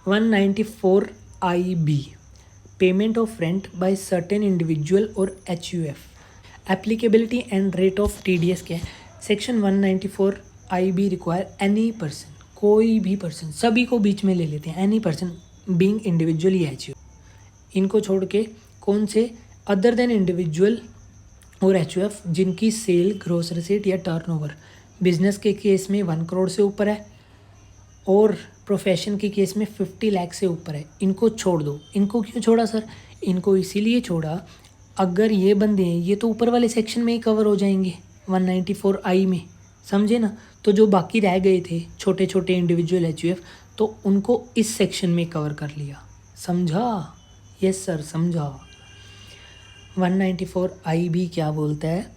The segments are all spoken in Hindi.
194 IB, payment of rent by certain individual और HUF। Applicability and rate of TDS क्या है? Section 194 IB require any person, कोई भी पर्सन, सभी को बीच में ले लेते हैं, एनी पर्सन बीइंग इंडिविजुअल या HUF, इनको छोड़ के कौन से? अदर देन इंडिविजुअल और HUF जिनकी सेल, ग्रॉस रिसीट या टर्नओवर बिजनेस के केस में 1 करोड़ से ऊपर है और प्रोफेशन के केस में 50 लाख से ऊपर है, इनको छोड़ दो। इनको क्यों छोड़ा सर? इनको इसीलिए छोड़ा, अगर ये बंदे हैं ये तो ऊपर वाले सेक्शन में ही कवर हो जाएंगे 194 I में, समझे ना? तो जो बाकी रह गए थे छोटे छोटे इंडिविजुअल HUF, तो उनको इस सेक्शन में कवर कर लिया। समझा? यस सर, समझा। 194 IB क्या बोलता है?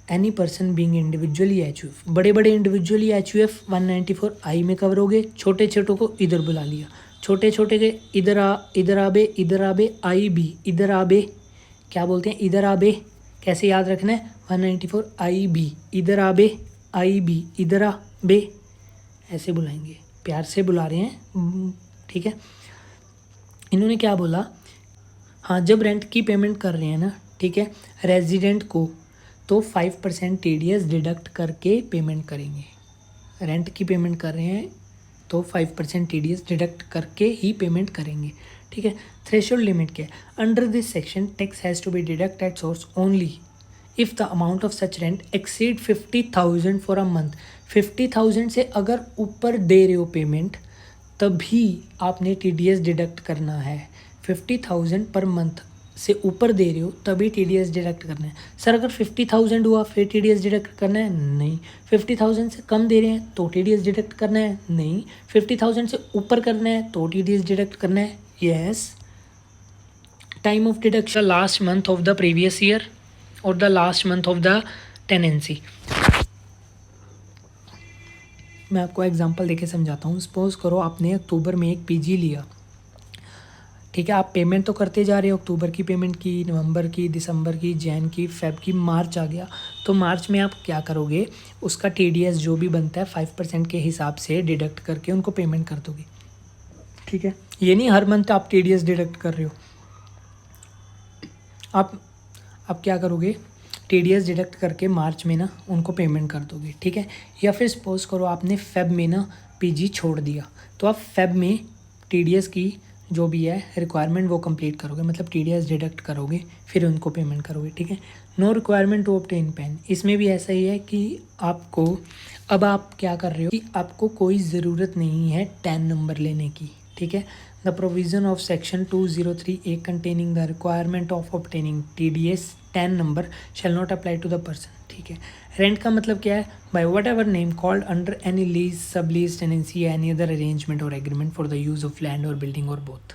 एनी पर्सन बीइंग इंडिविजुअल या HUF, बड़े बड़े इंडिविजुअल या HUF 194 I में कवर हो गए, छोटे छोटों को इधर बुला लिया, छोटे छोटे के इधर आबे IB, इधर आबे, क्या बोलते हैं? इधर आबे। कैसे याद रखना है? 194 IB, इधर आबे IB, इधर आबे, ऐसे बुलाएंगे, प्यार से बुला रहे हैं, ठीक है। इन्होंने क्या बोला? हाँ, जब रेंट की पेमेंट कर रहे हैं ना, ठीक है, रेजिडेंट को, तो 5% TDS डिडक्ट करके पेमेंट करेंगे। रेंट की पेमेंट कर रहे हैं तो 5% TDS डिडक्ट करके ही पेमेंट करेंगे, ठीक है। थ्रेशोल्ड लिमिट क्या है? Under this section tax has to be deduct at source only if the amount of such rent exceed 50,000 for a month. 50,000 से अगर ऊपर दे रहे हो पेमेंट, तभी आपने TDS डिडक्ट करना है। 50,000 पर मंथ से ऊपर दे रहे हो तभी TDS डिडक्ट करना है। सर अगर 50,000 हुआ फिर TDS डिडक्ट करना है? नहीं। 50,000 से कम दे रहे हैं तो TDS डिडक्ट करना है? नहीं। 50,000 से ऊपर करना है तो TDS डिडक्ट करना है? Yes. Time of deduction last month of the previous year और the last month of the tenancy. मैं आपको एग्जांपल देके समझाता हूँ। सपोज करो आपने अक्टूबर में एक PG लिया, ठीक है। आप पेमेंट तो करते जा रहे हो, अक्टूबर की पेमेंट की, नवंबर की, दिसंबर की, जैन की, फेब की, मार्च आ गया, तो मार्च में आप क्या करोगे? उसका TDS जो भी बनता है 5% के हिसाब से डिडक्ट करके उनको पेमेंट कर दोगे, ठीक है। ये नहीं हर मंथ आप TDS डिडक्ट कर रहे हो। आप क्या करोगे? TDS डिडक्ट करके मार्च में ना उनको पेमेंट कर दोगे, ठीक है। या फिर सपोज करो आपने फेब में ना PG छोड़ दिया, तो आप फेब में TDS की जो भी है रिक्वायरमेंट वो कंप्लीट करोगे, मतलब TDS डिडक्ट करोगे, फिर उनको पेमेंट करोगे, ठीक है। No requirement to obtain PAN, इसमें भी ऐसा ही है कि आपको, अब आप क्या कर रहे हो कि आपको कोई ज़रूरत नहीं है 10 नंबर लेने की, ठीक है। The provision of section 203A containing the requirement of obtaining TDS 10 number shall not apply to the person, ठीक है। रेंट का मतलब क्या है? By whatever name called under any lease, sublease, tenancy, any other arrangement और agreement for the use of land और बिल्डिंग और both.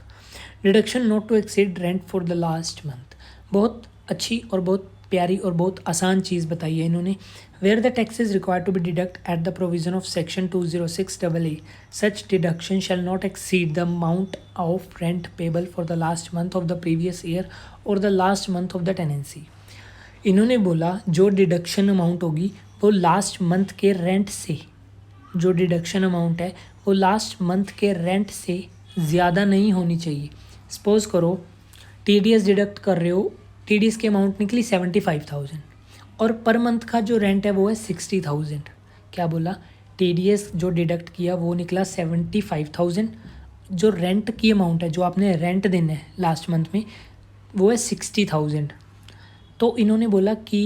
Deduction not to exceed rent for the last month. बहुत अच्छी और बहुत प्यारी और बहुत आसान चीज़ बताई है इन्होंने। Where the tax is required to be deduct at the provision of section 206AA, such deduction shall not exceed the amount of rent payable for the last month of the previous year और the last month of the tenancy. इन्होंने बोला जो डिडक्शन अमाउंट होगी वो लास्ट मंथ के रेंट से, जो डिडक्शन अमाउंट है वो लास्ट मंथ के रेंट से ज़्यादा नहीं होनी चाहिए। सपोज़ करो TDS डिडक्ट कर रहे हो, TDS की अमाउंट निकली 75,000 और पर मंथ का जो रेंट है वो है 60,000। क्या बोला? TDS जो डिडक्ट किया वो निकला 75,000, जो रेंट की अमाउंट है, जो आपने रेंट देना है लास्ट मंथ में, वो है 60,000। तो इन्होंने बोला कि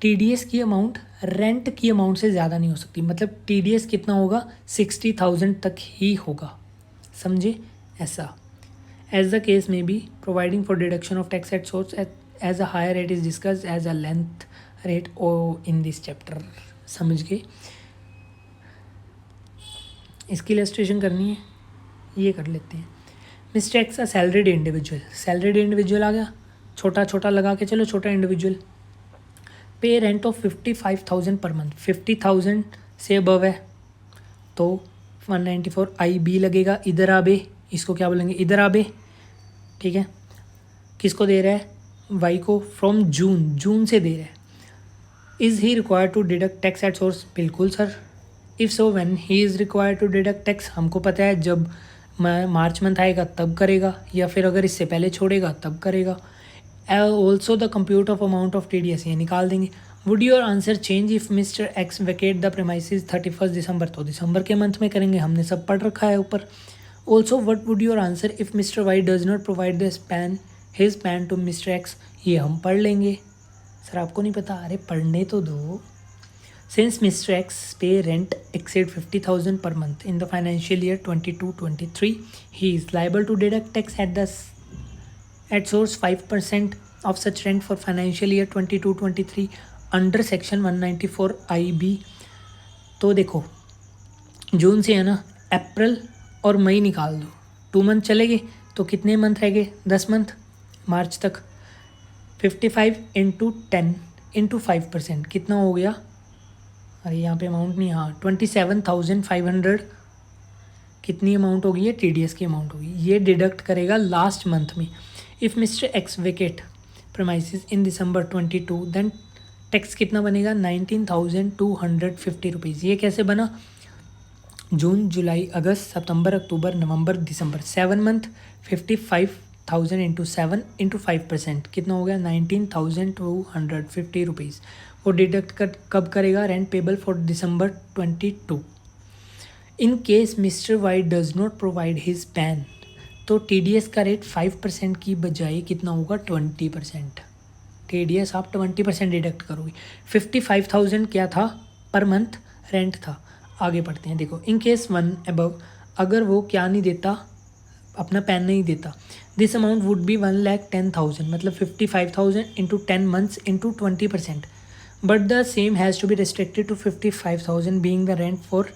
TDS की अमाउंट रेंट की अमाउंट से ज़्यादा नहीं हो सकती, मतलब TDS कितना होगा? 60,000 तक ही होगा, समझे? ऐसा। एज द केस में be providing for deduction of tax at source as a higher rate is discussed as a length rate ओ इन दिस चैप्टर। समझ गए? इसकी इलस्ट्रेशन करनी है, ये कर लेते हैं। मिस्टेक्स अ सैलरीड इंडिविजुअल, सैलरीड इंडिविजुअल आ गया, छोटा छोटा लगा के चलो, छोटा इंडिविजुअल। पे रेंट ऑफ 55,000 पर मंथ, 50,000 से अबव है तो 194 IB लगेगा। इधर आबे, इसको क्या बोलेंगे? इधर आबे, ठीक है। किसको दे रहा है? वाई को। फ्रॉम जून, जून से दे रहा है। Is he required to deduct tax at source? बिल्कुल sir. If so when he is required to deduct tax? हमको पता है जब मार्च मंथ आएगा तब करेगा, या फिर अगर इससे पहले छोड़ेगा तब करेगा। Also the compute of amount of TDS ये निकाल देंगे। Would your answer change if mister X vacate the premises 31 दिसंबर, तो दिसंबर के मंथ में करेंगे, हमने सब पढ़ रखा है ऊपर। Also what would your answer if mister Y does not provide the span his PAN to mister X, ये हम पढ़ लेंगे। सर आपको नहीं पता, अरे पढ़ने तो दो। Since Mr. X pay rent exceed 50,000 per month in the financial year 22-23, he is liable to deduct tax at source 5% of such rent for financial year 22-23 under section 194 IB। तो देखो जून से है ना, अप्रैल और मई निकाल दो, 2 मंथ चले गए, तो कितने मंथ रह गए? 10 मंथ, मार्च तक। 55 इंटू 10 इंटू 5% कितना हो गया? अरे यहाँ पे अमाउंट नहीं, हाँ 27,500 कितनी अमाउंट होगी? ये TDS की अमाउंट होगी, ये डिडक्ट करेगा लास्ट मंथ में। If mister X vacate premises in December 22 then tax कितना बनेगा? 19,250 रुपीज़। ये कैसे बना? जून जुलाई अगस्त सितंबर अक्टूबर नवंबर दिसंबर, 7 मंथ, 55,000 इंटू 7 इंटू 5% कितना हो गया? 19,250 रुपीज़। वो डिडक्ट कब करेगा? Rent payable for December 22। In case mister Y does not provide his pan, तो TDS का रेट 5% की बजाय कितना होगा? 20%। TDS आप 20% डिडक्ट करोगे। 55,000 क्या था? पर मंथ रेंट था। आगे पढ़ते हैं, देखो इन केस 1 अबव, अगर वो क्या नहीं देता, अपना पैन नहीं देता, दिस अमाउंट वुड बी 1,10,000, मतलब 55,000 into 10 months into 20%, but the same has to be restricted to 55,000 being the rent for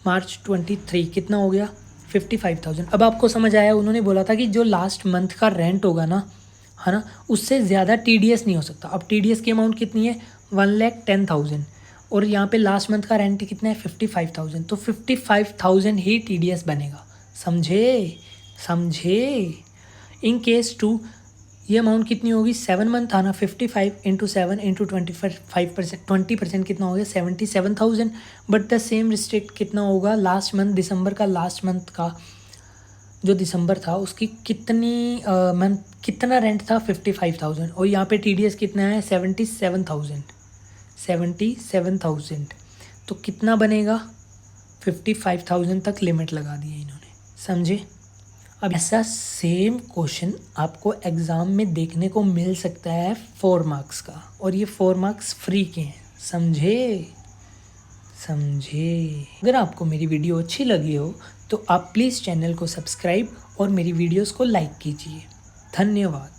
March 23। कितना हो गया? 55,000। अब आपको समझ आया, उन्होंने बोला था कि जो लास्ट मंथ का रेंट होगा ना, है ना, उससे ज़्यादा TDS नहीं हो सकता। अब TDS की अमाउंट कितनी है? 1,10,000, और यहाँ पे लास्ट मंथ का रेंट कितना है? 55,000, तो 55,000 ही TDS बनेगा। समझे? इन केस 2 ये अमाउंट कितनी होगी? 7 मंथ था ना, 55 इंटू 7 इंटू 25%, 20% कितना हो गया? 77,000, बट द सेम रिस्ट्रिक्ट कितना होगा? लास्ट मंथ, दिसंबर का लास्ट मंथ का जो दिसंबर था उसकी कितना रेंट था? 55,000, और यहाँ पे TDS कितना है? 77,000। तो कितना बनेगा? 55,000 तक लिमिट लगा दी है इन्होंने। समझे? अब ऐसा सेम क्वेश्चन आपको एग्ज़ाम में देखने को मिल सकता है 4 मार्क्स का, और ये 4 मार्क्स फ्री के हैं। समझे? अगर आपको मेरी वीडियो अच्छी लगी हो तो आप प्लीज़ चैनल को सब्सक्राइब और मेरी वीडियोस को लाइक कीजिए। धन्यवाद।